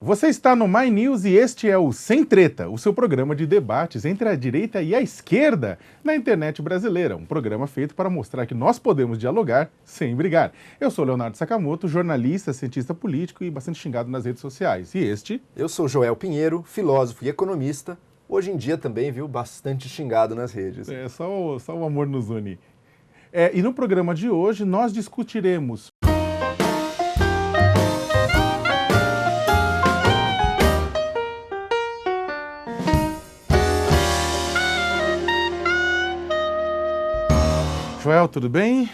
Você está no My News e este é o Sem Treta, o seu programa de debates entre a direita e a esquerda na internet brasileira. Um programa feito para mostrar que nós podemos dialogar sem brigar. Eu sou Leonardo Sakamoto, jornalista, cientista político e bastante xingado nas redes sociais. E este... Eu sou Joel Pinheiro, filósofo e economista. Hoje em dia também, viu, bastante xingado nas redes. É, só o amor nos une. E no programa de hoje nós discutiremos... Joel, tudo bem?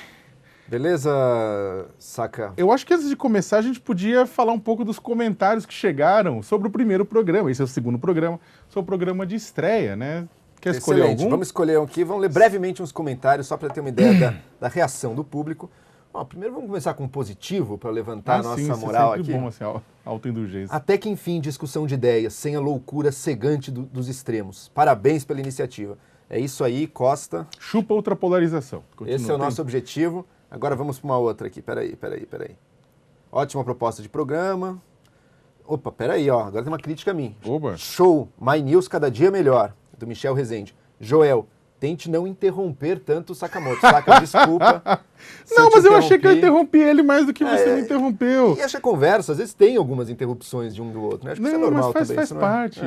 Beleza, Saka? Eu acho que antes de começar a gente podia falar um pouco dos comentários que chegaram sobre o primeiro programa. Esse é o segundo programa, seu programa de estreia, né? Quer escolher algum? Vamos escolher um aqui, vamos ler brevemente uns comentários só para ter uma ideia da reação do público. Bom, primeiro vamos começar com um positivo para levantar a nossa moral aqui. Bom, assim, autoindulgência. Até que enfim, discussão de ideias, sem a loucura cegante dos extremos. Parabéns pela iniciativa. É isso aí, Costa. Chupa outra polarização. Continua. Esse é o nosso objetivo. Agora vamos para uma outra aqui. Peraí. Ótima proposta de programa. Opa, peraí, ó. Agora tem uma crítica a mim. Oba. Show. My News cada dia melhor. Do Michel Rezende. Joel, tente não interromper tanto o Sakamoto. Saca, desculpa. Não, mas eu achei que eu interrompi ele mais do que você me interrompeu. E essa conversa, às vezes tem algumas interrupções de um do outro, né? Acho que isso é normal mas também.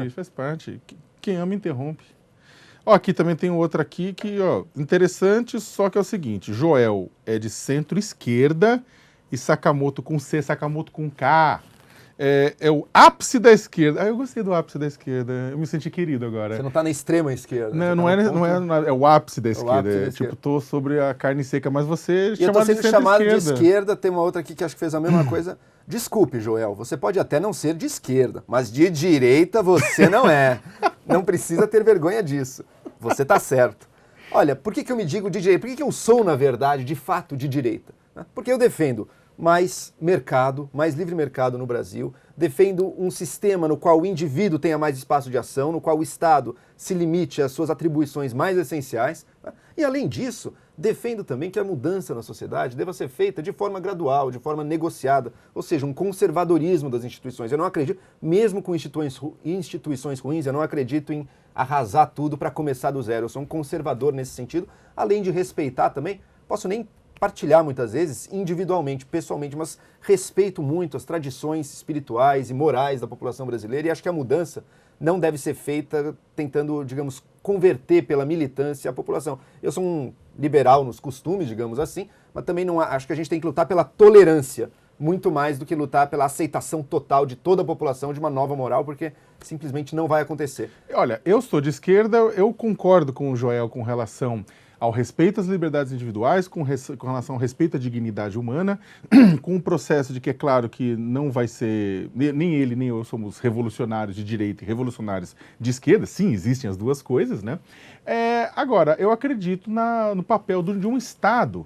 Faz parte. Quem ama interrompe. Ó, aqui também tem outra aqui que, ó, interessante, só que é o seguinte, Joel é de centro-esquerda e Sakamoto com C, Sakamoto com K. É o ápice da esquerda. Eu gostei do ápice da esquerda, eu me senti querido agora. Você não tá na extrema esquerda. Não é o ápice da esquerda. Tipo, tô sobre a carne seca, mas você eu tô sendo chamado de esquerda, tem uma outra aqui que acho que fez a mesma coisa. Desculpe, Joel, você pode até não ser de esquerda, mas de direita você não é. Não precisa ter vergonha disso. Você tá certo. Olha, por que eu me digo de direita? Por que eu sou, na verdade, de fato, de direita? Porque eu defendo mais mercado, mais livre mercado no Brasil, defendo um sistema no qual o indivíduo tenha mais espaço de ação, no qual o Estado se limite às suas atribuições mais essenciais. E, além disso, defendo também que a mudança na sociedade deva ser feita de forma gradual, de forma negociada, ou seja, um conservadorismo das instituições. Eu não acredito, mesmo com instituições ruins, eu não acredito em arrasar tudo para começar do zero. Eu sou um conservador nesse sentido, além de respeitar também, posso nem partilhar muitas vezes individualmente, pessoalmente, mas respeito muito as tradições espirituais e morais da população brasileira e acho que a mudança não deve ser feita tentando, digamos, converter pela militância a população. Eu sou um liberal nos costumes, digamos assim, mas também não acho que a gente tem que lutar pela tolerância, muito mais do que lutar pela aceitação total de toda a população de uma nova moral, porque simplesmente não vai acontecer. Olha, eu sou de esquerda, eu concordo com o Joel com relação ao respeito às liberdades individuais, com relação ao respeito à dignidade humana, com o processo de que é claro que não vai ser, nem ele nem eu somos revolucionários de direita e revolucionários de esquerda, sim, existem as duas coisas, né? Agora, eu acredito no papel de um Estado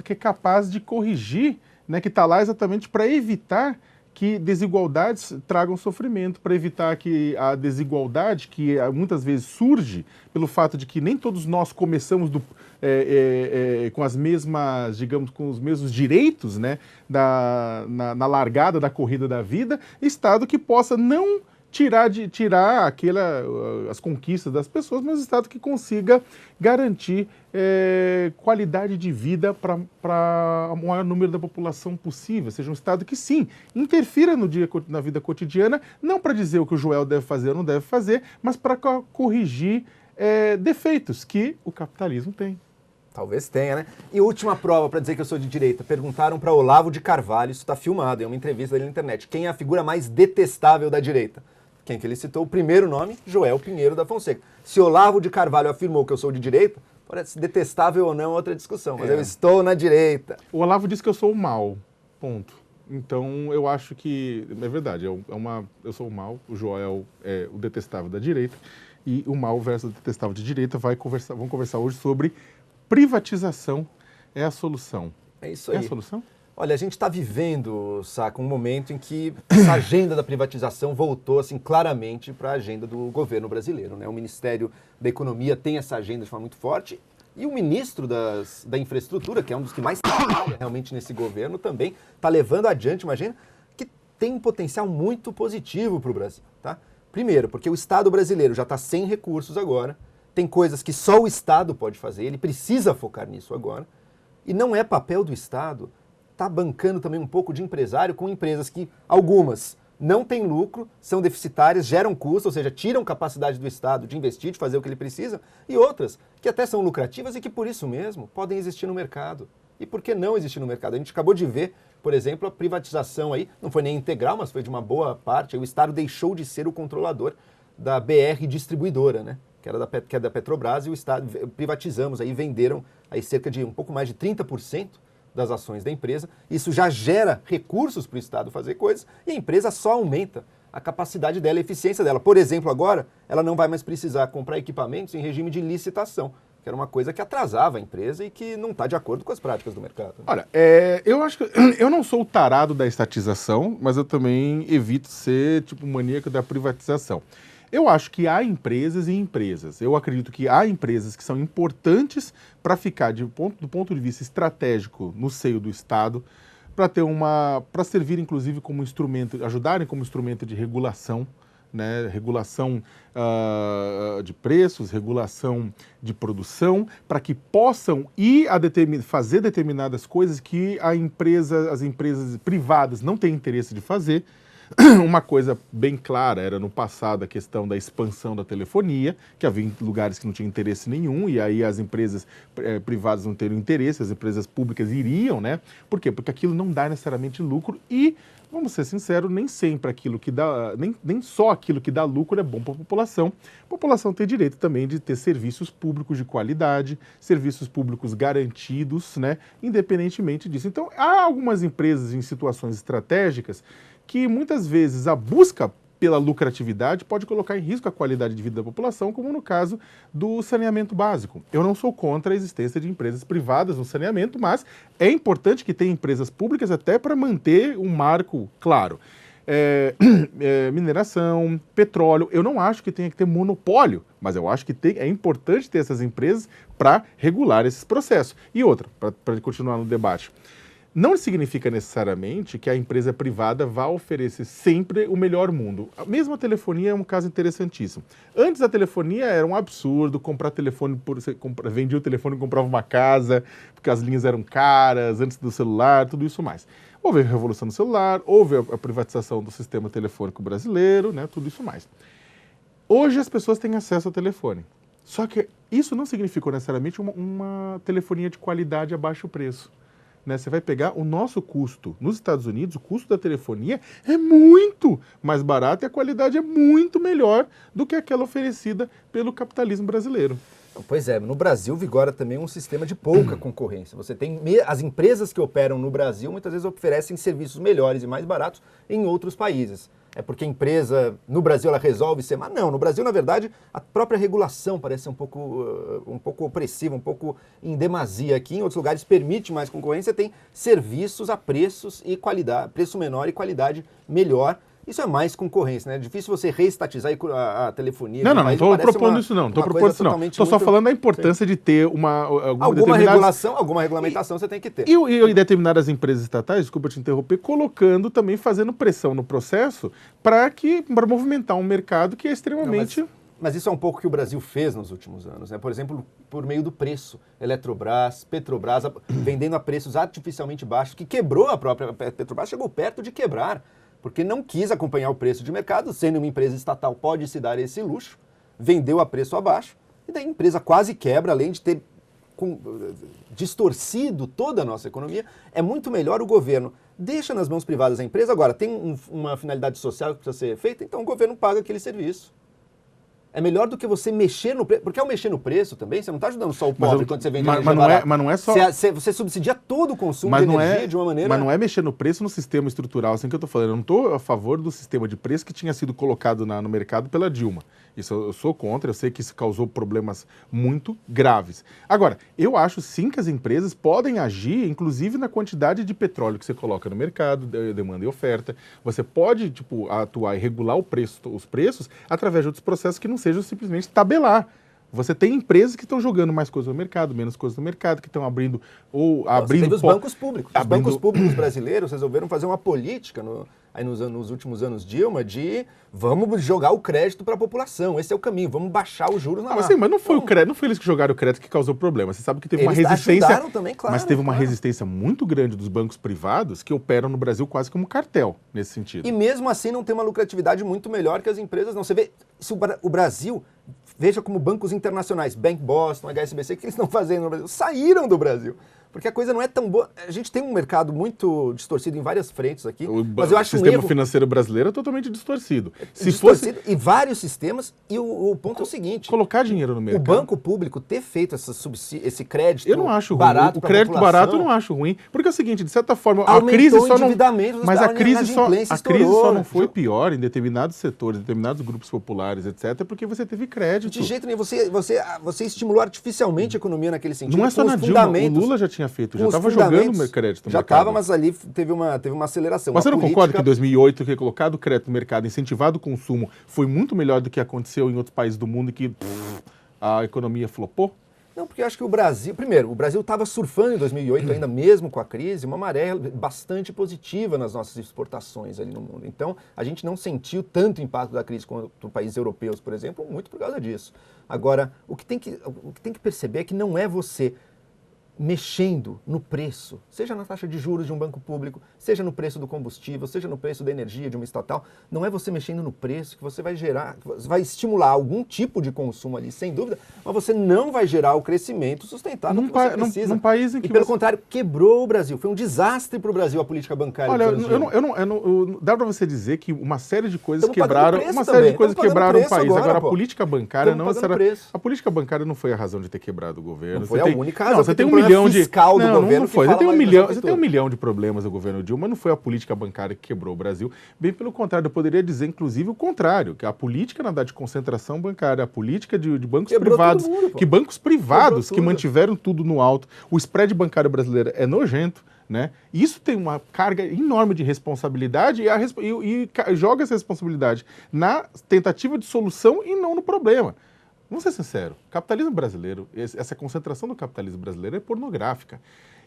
que é capaz de corrigir, né, que está lá exatamente para evitar que desigualdades tragam sofrimento, para evitar que a desigualdade, que muitas vezes surge pelo fato de que nem todos nós começamos com as mesmas, digamos, com os mesmos direitos, né, na largada da corrida da vida, Estado que possa não tirar as conquistas das pessoas, mas um Estado que consiga garantir qualidade de vida para o maior número da população possível, seja um Estado que sim, interfira na vida cotidiana, não para dizer o que o Joel deve fazer ou não deve fazer, mas para corrigir defeitos que o capitalismo tem. Talvez tenha, né? E última prova para dizer que eu sou de direita. Perguntaram para Olavo de Carvalho, isso está filmado, é uma entrevista dele na internet, quem é a figura mais detestável da direita? Quem que ele citou? O primeiro nome, Joel Pinheiro da Fonseca. Se Olavo de Carvalho afirmou que eu sou de direita, parece detestável ou não é outra discussão, mas eu estou na direita. O Olavo disse que eu sou o mal, ponto. Então eu acho que, é verdade, eu sou o mal, o Joel é o detestável da direita, e o mal versus o detestável de direita vão conversar hoje sobre privatização é a solução. É isso aí. É a solução? Olha, a gente está vivendo, Saca, um momento em que essa agenda da privatização voltou assim, claramente para a agenda do governo brasileiro, né? O Ministério da Economia tem essa agenda de forma muito forte e o ministro da Infraestrutura, que é um dos que mais trabalha realmente nesse governo, também está levando adiante uma agenda que tem um potencial muito positivo para o Brasil. Tá? Primeiro, porque o Estado brasileiro já está sem recursos agora, tem coisas que só o Estado pode fazer, ele precisa focar nisso agora, e não é papel do Estado estar bancando também um pouco de empresário com empresas que, algumas, não têm lucro, são deficitárias, geram custo, ou seja, tiram capacidade do Estado de investir, de fazer o que ele precisa, e outras que até são lucrativas e que por isso mesmo podem existir no mercado. E por que não existir no mercado? A gente acabou de ver, por exemplo, a privatização aí, não foi nem integral, mas foi de uma boa parte, o Estado deixou de ser o controlador da BR Distribuidora, né? Que é da Petrobras, e o Estado privatizamos, aí venderam aí cerca de um pouco mais de 30% das ações da empresa. Isso já gera recursos para o Estado fazer coisas e a empresa só aumenta a capacidade dela, a eficiência dela. Por exemplo, agora, ela não vai mais precisar comprar equipamentos em regime de licitação, que era uma coisa que atrasava a empresa e que não está de acordo com as práticas do mercado. Olha, eu acho que eu não sou o tarado da estatização, mas eu também evito ser tipo maníaco da privatização. Eu acho que há empresas e empresas. Eu acredito que há empresas que são importantes para ficar do ponto de vista estratégico no seio do Estado, para servir inclusive como instrumento, ajudarem como instrumento de regulação, né? Regulação de preços, regulação de produção, para que possam ir a fazer determinadas coisas que as empresas privadas não têm interesse de fazer. Uma coisa bem clara era no passado a questão da expansão da telefonia, que havia lugares que não tinham interesse nenhum, e aí as empresas privadas não teriam interesse, as empresas públicas iriam, né? Por quê? Porque aquilo não dá necessariamente lucro e, vamos ser sinceros, nem sempre aquilo que dá, nem só aquilo que dá lucro é bom para a população. A população tem direito também de ter serviços públicos de qualidade, serviços públicos garantidos, né? Independentemente disso. Então, há algumas empresas em situações estratégicas que muitas vezes a busca pela lucratividade pode colocar em risco a qualidade de vida da população, como no caso do saneamento básico. Eu não sou contra a existência de empresas privadas no saneamento, mas é importante que tenha empresas públicas até para manter um marco claro. Mineração, petróleo, eu não acho que tenha que ter monopólio, mas eu acho que é importante ter essas empresas para regular esses processos. E outra, para continuar no debate, não significa necessariamente que a empresa privada vá oferecer sempre o melhor mundo. Mesmo a telefonia é um caso interessantíssimo. Antes a telefonia era um absurdo, comprar telefone, vendia o telefone e comprava uma casa, porque as linhas eram caras, antes do celular, tudo isso mais. Houve a revolução do celular, houve a privatização do sistema telefônico brasileiro, né, tudo isso mais. Hoje as pessoas têm acesso ao telefone. Só que isso não significou necessariamente uma telefonia de qualidade a baixo preço. Né, você vai pegar o nosso custo. Nos Estados Unidos, o custo da telefonia é muito mais barato e a qualidade é muito melhor do que aquela oferecida pelo capitalismo brasileiro. Pois é, no Brasil vigora também um sistema de pouca concorrência. Você tem as empresas que operam no Brasil muitas vezes oferecem serviços melhores e mais baratos em outros países. É porque a empresa no Brasil ela resolve ser, mas não, no Brasil na verdade a própria regulação parece ser um pouco opressiva, um pouco em demasia aqui. Em outros lugares permite mais concorrência, tem serviços a preços e qualidade, preço menor e qualidade melhor. Isso é mais concorrência, né? É difícil você reestatizar a telefonia. Não estou propondo isso não. Estou só falando da importância de ter alguma regulação, alguma regulamentação você tem que ter. E determinadas empresas estatais, desculpa te interromper, colocando também, fazendo pressão no processo para movimentar um mercado que é extremamente... Mas isso é um pouco o que o Brasil fez nos últimos anos, né? Por exemplo, por meio do preço. Eletrobras, Petrobras, vendendo a preços artificialmente baixos, que quebrou a própria Petrobras, chegou perto de quebrar, porque não quis acompanhar o preço de mercado, sendo uma empresa estatal, pode se dar esse luxo, vendeu a preço abaixo, e daí a empresa quase quebra, além de ter distorcido toda a nossa economia. É muito melhor o governo deixa nas mãos privadas a empresa, agora tem uma finalidade social que precisa ser feita, então o governo paga aquele serviço. É melhor do que você mexer no preço, porque ao mexer no preço também, você não está ajudando só o pobre quando você vende energia barata. Mas não é só... Você subsidia todo o consumo de energia de uma maneira... Mas não é mexer no preço no sistema estrutural, assim que eu estou falando. Eu não estou a favor do sistema de preço que tinha sido colocado no mercado pela Dilma. Isso eu sou contra, eu sei que isso causou problemas muito graves. Agora, eu acho sim que as empresas podem agir, inclusive na quantidade de petróleo que você coloca no mercado, demanda e oferta. Você pode, atuar e regular os preços através de outros processos que não sejam simplesmente tabelar. Você tem empresas que estão jogando mais coisas no mercado, menos coisas no mercado, que estão abrindo... Você teve os bancos públicos. Os bancos públicos brasileiros resolveram fazer uma política... A aí nos últimos anos Dilma, de vamos jogar o crédito para a população, esse é o caminho, vamos baixar os juros na mas não foi o crédito, não foi eles que jogaram o crédito que causou o problema. Você sabe que teve uma resistência, também, claro, mas teve uma resistência muito grande dos bancos privados que operam no Brasil quase como cartel nesse sentido. E mesmo assim não tem uma lucratividade muito melhor que as empresas, não. Você vê, se o Brasil, veja como bancos internacionais, Bank Boston, HSBC, o que eles estão fazendo no Brasil? Saíram do Brasil. Porque a coisa não é tão boa. A gente tem um mercado muito distorcido em várias frentes aqui, mas eu acho o sistema financeiro brasileiro é totalmente distorcido. E vários sistemas, e o ponto é o seguinte... Colocar dinheiro no mercado. O banco público ter feito esse crédito eu não acho barato ruim. O crédito barato eu não acho ruim, porque é o seguinte, de certa forma, a crise só não... Mas a crise só não foi pior em determinados setores, em determinados grupos populares, etc., porque você teve crédito. De jeito nenhum. Você estimulou artificialmente a economia naquele sentido. Não é só na Dilma, o Lula já tinha feito, já estava jogando o crédito no mercado. Já estava, mas ali teve uma aceleração. Mas você não concorda que em 2008, que colocado o crédito no mercado, incentivado o consumo, foi muito melhor do que aconteceu em outros países do mundo e que a economia flopou? Não, porque eu acho que o Brasil estava surfando em 2008, ainda mesmo com a crise, uma maré bastante positiva nas nossas exportações ali no mundo. Então, a gente não sentiu tanto impacto da crise quanto países europeus, por exemplo, muito por causa disso. Agora, o que tem que perceber é que não é você mexendo no preço, seja na taxa de juros de um banco público, seja no preço do combustível, seja no preço da energia de uma estatal, não é você mexendo no preço que você vai gerar, vai estimular algum tipo de consumo ali, sem dúvida, mas você não vai gerar o crescimento sustentável que você precisa. Num país em que pelo contrário, quebrou o Brasil. Foi um desastre para o Brasil a política bancária. Olha, dá para você dizer que uma série de coisas quebraram, o país. Agora, a política bancária não será. A política bancária não foi a razão de ter quebrado o governo. Não foi a única razão. Você tem um milhão fiscal do governo. Não foi. Você tem um milhão de problemas do governo Dilma, não foi a política bancária que quebrou o Brasil. Bem pelo contrário, eu poderia dizer, inclusive, o contrário, que a política, na verdade, de concentração bancária, a política de bancos privados, bancos privados que mantiveram tudo no alto. O spread bancário brasileiro é nojento. Né? Isso tem uma carga enorme de responsabilidade e joga essa responsabilidade na tentativa de solução e não no problema. Vamos ser sinceros, o capitalismo brasileiro, essa concentração do capitalismo brasileiro é pornográfica.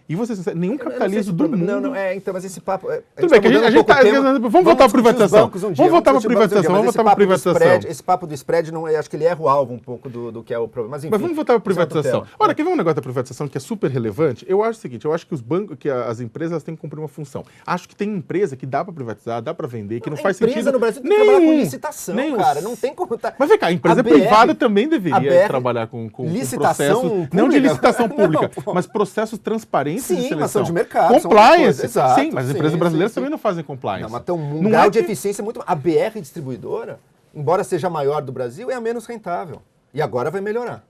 E você sincero, nenhum capitalismo do mundo... Então, mas esse papo... Tudo bem, que a gente tá... Vamos voltar para a privatização. Vamos voltar para a privatização. Esse papo do spread, eu acho que ele erra o alvo um pouco do que é o problema. Mas, enfim, vamos voltar para a privatização. Olha, quer ver um negócio da privatização que é super relevante? Eu acho o seguinte, eu acho que os bancos, que as empresas têm que cumprir uma função. Acho que tem empresa que dá para privatizar, dá para vender, que não faz sentido... A empresa no Brasil tem que trabalhar com licitação, cara. Não tem como... Mas vem cá, a empresa privada também deveria trabalhar com processos... Não de licitação pública, mas processos transparentes de seleção. Mas são de mercado. Compliance. Sim, mas as empresas brasileiras também não fazem compliance. Não, mas tem um grau de eficiência muito... A BR distribuidora, embora seja a maior do Brasil, é a menos rentável. E agora vai melhorar.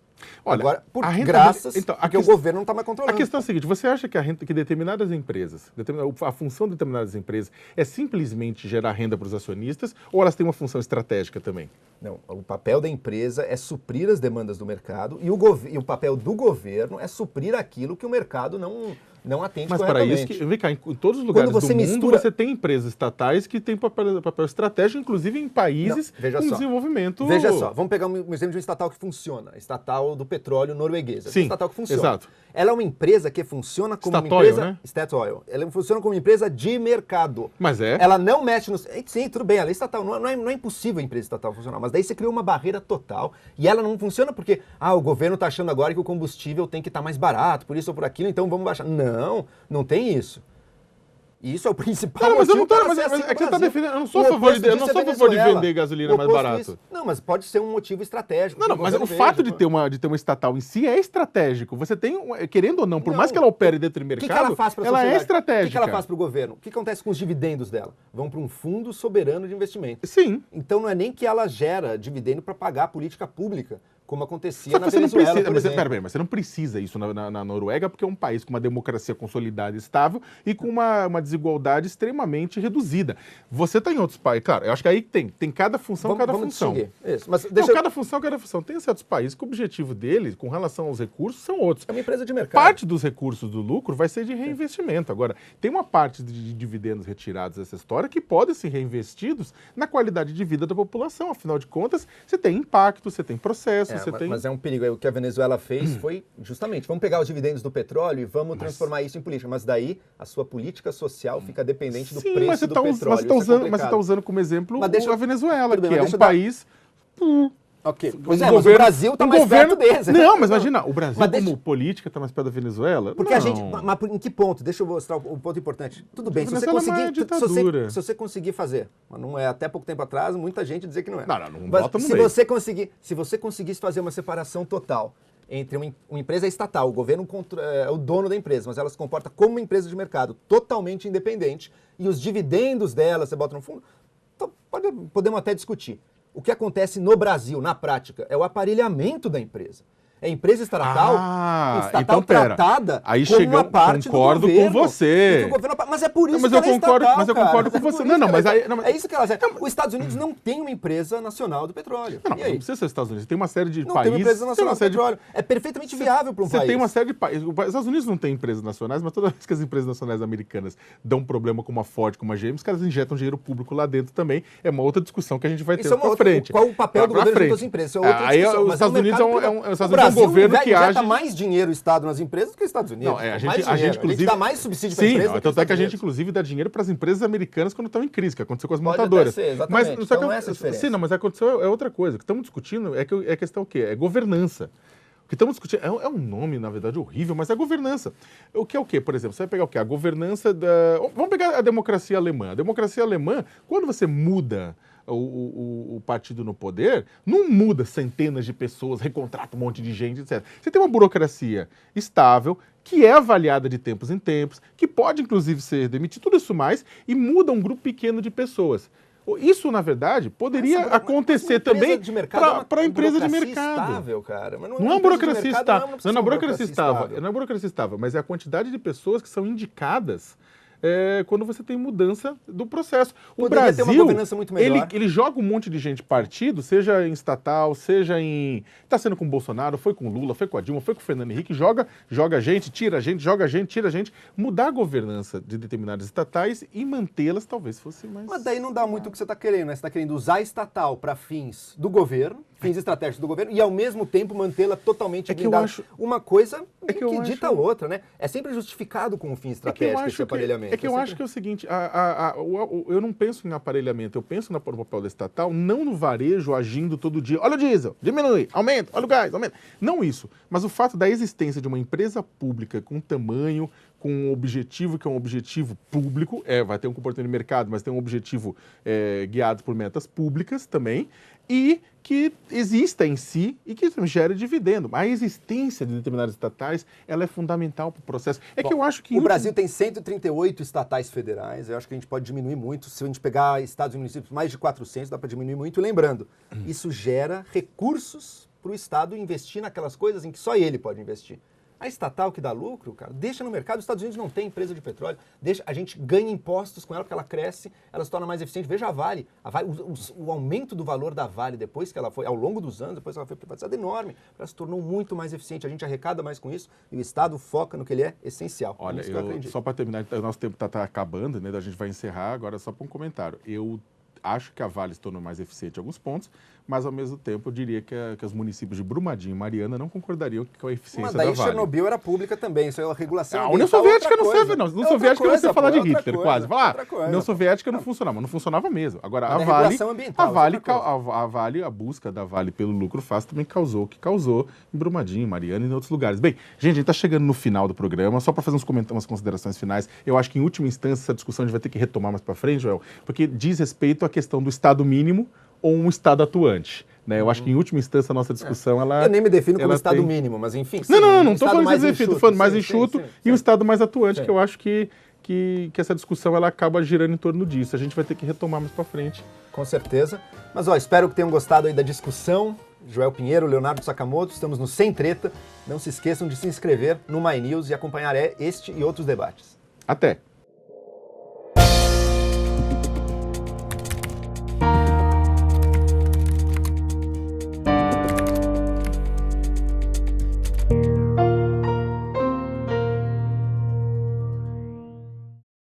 Olha, agora, porque o governo não está mais controlando. A questão é a seguinte, você acha que determinadas empresas, a função de determinadas empresas é simplesmente gerar renda para os acionistas ou elas têm uma função estratégica também? Não, o papel da empresa é suprir as demandas do mercado e o papel do governo é suprir aquilo que o mercado não atende mas corretamente. Mas para isso, vem cá, em todos os lugares do mundo você tem empresas estatais que têm papel estratégico, inclusive em países com desenvolvimento... Veja só, vamos pegar um exemplo de uma estatal que funciona, estatal do petróleo norueguesa. Sim, estatal que funciona. Exato. Ela é uma empresa que funciona como Statoil, uma empresa... Né? Statoil. Ela funciona como uma empresa de mercado. Mas é. Ela não mexe nos... Sim, tudo bem, ela é estatal. Não é impossível a empresa estatal funcionar, mas daí você criou uma barreira total e ela não funciona porque o governo está achando agora que o combustível tem que estar mais barato, por isso ou por aquilo, então vamos baixar. Não tem isso. E isso é o principal. Não, mas eu não tô, mas é que você está defendendo. Eu não sou a favor de vender gasolina mais barato. Não, mas pode ser um motivo estratégico. Não, mas o fato de ter uma estatal em si é estratégico. Você tem, querendo ou não, por mais que ela opere dentro do mercado, ela faz para a sociedade? É estratégica. O que ela faz para o governo? O que acontece com os dividendos dela? Vão para um fundo soberano de investimento. Sim. Então não é nem que ela gera dividendo para pagar a política pública, como acontecia na Venezuela, por exemplo. Mas você não precisa isso na Noruega, porque é um país com uma democracia consolidada e estável e com uma desigualdade extremamente reduzida. Você está em outros países, claro, eu acho que aí tem cada função, cada função. Isso, mas cada função. Tem certos países que o objetivo deles, com relação aos recursos, são outros. É uma empresa de mercado. Parte dos recursos do lucro vai ser de reinvestimento. Agora, tem uma parte de dividendos retirados dessa história que podem ser reinvestidos na qualidade de vida da população. Afinal de contas, você tem impacto, você tem processos, você tem... Mas é um perigo. O que a Venezuela fez foi justamente, vamos pegar os dividendos do petróleo e vamos transformar isso em política. Mas daí a sua política social fica dependente do preço do petróleo. Mas você está usando como exemplo a Venezuela, que é um país... Ok, pois é, mas o Brasil está mais perto deles. Não, mas imagina, o Brasil como política está mais perto da Venezuela? Porque a gente... Mas em que ponto? Deixa eu mostrar um ponto importante. Tudo bem, se você conseguir fazer, mas não é, até pouco tempo atrás, muita gente dizia que não é. Não bota no meio. Se você conseguisse fazer uma separação total entre uma empresa estatal, o governo é o dono da empresa, mas ela se comporta como uma empresa de mercado, totalmente independente, e os dividendos dela você bota no fundo, então podemos até discutir. O que acontece no Brasil, na prática, é o aparelhamento da empresa. É empresa estatal, então, tratada aí como uma parte concordo do governo. Com você. Mas é por isso que ela é estatal, Mas eu concordo com você. É isso que ela é. Os Estados Unidos não tem uma empresa nacional do petróleo. Não precisa ser os Estados Unidos. Tem uma série de países... Não tem uma empresa nacional do petróleo. É perfeitamente viável para um país. Você tem uma série de países... Os Estados Unidos não tem empresas nacionais, mas toda vez que as empresas nacionais americanas dão problema com uma Ford, com uma GM, os caras injetam dinheiro público lá dentro também. É uma outra discussão que a gente vai ter pra frente. Qual o papel do governo junto às empresas? Aí os Estados Unidos é um governo que age... Dá mais dinheiro o Estado nas empresas do que os Estados Unidos. Não, a gente inclusive dá mais subsídio para empresas. Tanto é que a gente inclusive dá dinheiro para as empresas americanas quando estão em crise, que aconteceu com as montadoras. Pode até ser, exatamente. Mas não é essa diferença. Sim, mas aconteceu é outra coisa. O que estamos discutindo é questão o quê? É governança. O que estamos discutindo é um nome, na verdade, horrível, mas é governança. O que é o quê? Por exemplo, você vai pegar o quê? A governança da... Vamos pegar a democracia alemã. A democracia alemã, quando você muda o partido no poder, não muda centenas de pessoas, recontrata um monte de gente, etc. Você tem uma burocracia estável, que é avaliada de tempos em tempos, que pode, inclusive, ser demitida, tudo isso mais, e muda um grupo pequeno de pessoas. Isso, na verdade, poderia acontecer também para a empresa de mercado. Estável, cara. Mas não é uma burocracia estável. Não é uma burocracia estável, mas é a quantidade de pessoas que são indicadas quando você tem mudança do processo. O Brasil, ter uma governança muito melhor. Ele joga um monte de gente partido, seja em estatal, seja em... Está sendo com o Bolsonaro, foi com o Lula, foi com a Dilma, foi com o Fernando Henrique, joga gente, tira gente, joga gente, tira gente. Mudar a governança de determinadas estatais e mantê-las talvez fosse mais... Mas daí não dá muito o que você está querendo, né? Você está querendo usar a estatal para fins do governo, fins estratégicos do governo, e ao mesmo tempo mantê-la totalmente blindada. Uma coisa que dita a outra, né? É sempre justificado como fim estratégico esse aparelhamento. Eu acho que é o seguinte, eu não penso em aparelhamento, eu penso no papel da estatal, não no varejo agindo todo dia. Olha o diesel, diminui, aumenta, olha o gás, aumenta. Não isso, mas o fato da existência de uma empresa pública com tamanho, com um objetivo que é um objetivo público, vai ter um comportamento de mercado, mas tem um objetivo guiado por metas públicas também, e que exista em si e que gere dividendo. A existência de determinadas estatais, ela é fundamental para o processo. Que eu acho que... O Brasil tem 138 estatais federais, eu acho que a gente pode diminuir muito. Se a gente pegar estados e municípios, mais de 400, dá para diminuir muito. Lembrando, isso gera recursos para o Estado investir naquelas coisas em que só ele pode investir. A estatal que dá lucro, cara, deixa no mercado. Os Estados Unidos não tem empresa de petróleo. A gente ganha impostos com ela porque ela cresce, ela se torna mais eficiente. Veja a Vale. O aumento do valor da Vale depois que ela foi, ao longo dos anos, depois que ela foi privatizada, é enorme. Ela se tornou muito mais eficiente. A gente arrecada mais com isso e o Estado foca no que ele é essencial. Olha, só para terminar, o nosso tempo está acabando, né? A gente vai encerrar agora só para um comentário. Eu acho que a Vale se tornou mais eficiente em alguns pontos, mas ao mesmo tempo eu diria que os municípios de Brumadinho e Mariana não concordariam com a eficiência da Vale. Mas daí Chernobyl era pública também, isso é a regulação. A União Soviética não serve, não. União Soviética você falar de Hitler, quase. União Soviética não funcionava, não funcionava mesmo. Agora, a busca da Vale pelo lucro fácil também causou o que causou em Brumadinho, Mariana e em outros lugares. Bem, gente, a gente está chegando no final do programa, só para fazer umas considerações finais. Eu acho que em última instância essa discussão a gente vai ter que retomar mais para frente, Joel, porque diz respeito à questão do Estado mínimo ou um Estado atuante. Né? Eu acho que, em última instância, a nossa discussão, ela... Eu nem me defino como Estado mínimo, mas enfim... Sim, não estou falando de defino, estou falando mais enxuto e um Estado mais atuante, que eu acho que essa discussão ela acaba girando em torno disso. A gente vai ter que retomar mais para frente. Com certeza. Mas, espero que tenham gostado aí da discussão. Joel Pinheiro, Leonardo Sakamoto, estamos no Sem Treta. Não se esqueçam de se inscrever no My News e acompanhar este e outros debates. Até!